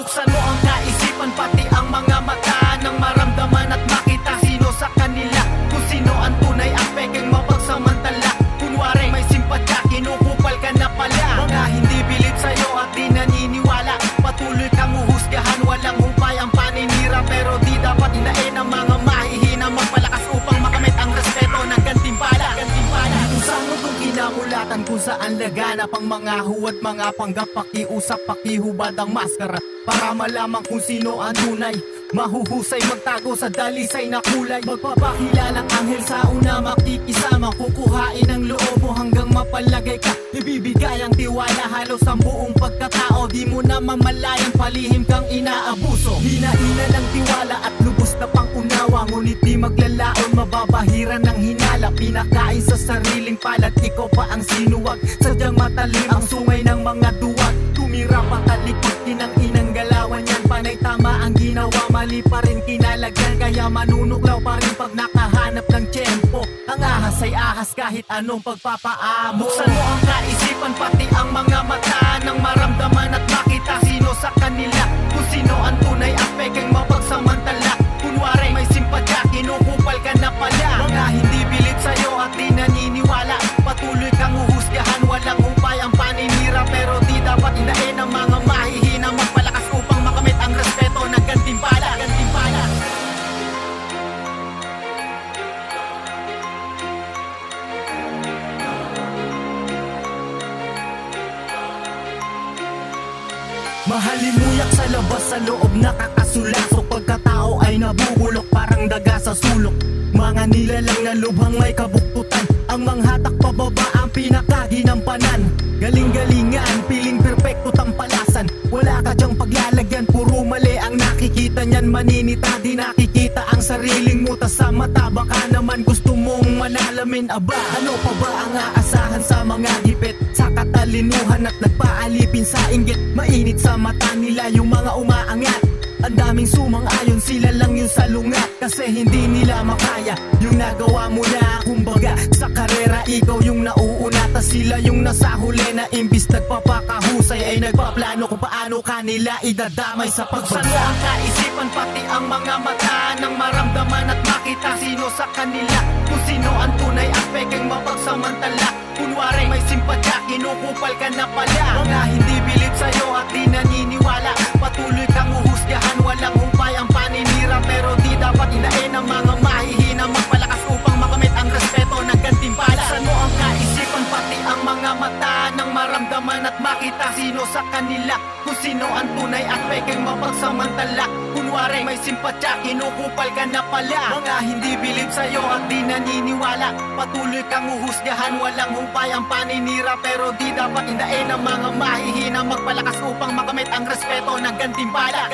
Buksan mo ang kaisipan pati ang mga mata nang maramdaman at makita sino sa kanila, kung sino ang tunay at pekeng mapagsamantala. Kunwari may simpatya, kinukupal ka na pala. Mga hindi bilib sa'yo at di naniniwala, patuloy kang uhusgahan, walang hupay ang paninira. Pero di dapat inain ang mga mahihina, magpalakas upang makamit ang respeto ng gantimpala. Kung saan mo kung kinamulatan, kung saan laganap ang mga huwad, mga panggap, pakiusap, pakihubad ang maskara, para malaman kung sino ang tunay. Mahuhusay magtago sa dalisay na kulay, magpapakilalang anghel sa una makikisama. Kukuhain ang loob mo hanggang mapalagay ka, ibibigay ang tiwala halos ang buong pagkatao. Di mo na mamalayang palihim kang inaabuso. Hinaina ng tiwala at lubos na pangunawa, ngunit di maglalaon, mababahiran ng hinala. Pinakain sa sariling palat, ikaw pa ang sinuwag, sadyang matalim ang sungay ng mga duwag. Tumira pa talikod, inang galawan yan, panay tama ang ginawa, mali pa rin kinalagyan. Kaya manunuklaw pa rin pag nakahanap ng tiyempo. Ang ahas ay ahas kahit anong pagpapaamo. Buksan mo ang kaisipan pati ang mga mata nang maramdaman at makita sino sa kanila, kung sino ang tunay at pekeng mapagsamantala. Kunwari may simpatya, kinukupal ka na pala. Mga hindi bilib sa'yo at di naniniwala, patuloy kang uhusgahan, walang hupay ang paninira. Pero di dapat inain ang mga mahihina, magpalakas upang makamit ang respeto ng gantimpala. Mahalimuyak sa labas, sa loob nakakasulasok, pagkatao ay nabubulok parang daga sa sulok. Mga nilalang na lubhang may kabuktutan, ang manghatak pababa ang pinakaginampanan. Galing-galingan, piling perpekto tampalasan, wala ka dyang paglalagyan, puro mali ang nakikita niyan. Maninita, di nakikita ang sariling muta sa mata. Baka naman gusto mong manalamin, aba, ano pa ba ang aasahan sa mga gipit, sa katalinuhan at nagpaalipin sa inggit. Mainit sa mata nila yung mga umaangat, ang daming sumang-ayon, sila lang yung salungat. Kasi hindi nila makaya yung nagawa mo na, kumbaga sa karera ikaw yung nauuna, tas sila yung nasa huli na imbis nagpapakahusay ay nagpaplano kung paano kanila idadamay sa pagbagsak. Buksan mo ang kaisipan pati ang mga mata nang maramdaman at makita sino sa kanila, kung sino ang tunay at pekeng mapagsamantala. Kunwari may simpatya, kinukupal ka na pala. Mga hindi bilib sa'yo at di naniniwala, patuloy kang uhusgahan, walang hupay ang paninira. Pero di dapat inain ang mga mahihina, magpalakas upang makamit ang respeto ng gantimpala. Buksan mo ang kaisipan pati ang mga mata nang maramdaman at makita sino sa kanila, kung sino ang tunay at pekeng mapagsamantala. Kunwari may simpatya, kinukupal ka na pala. Mga hindi bilib sa'yo at di naniniwala, patuloy kang uhusgahan, walang hupay ang paninira. Pero di dapat indain ang mga mahihina, magpalakas upang makamit ang respeto ng gantimpala.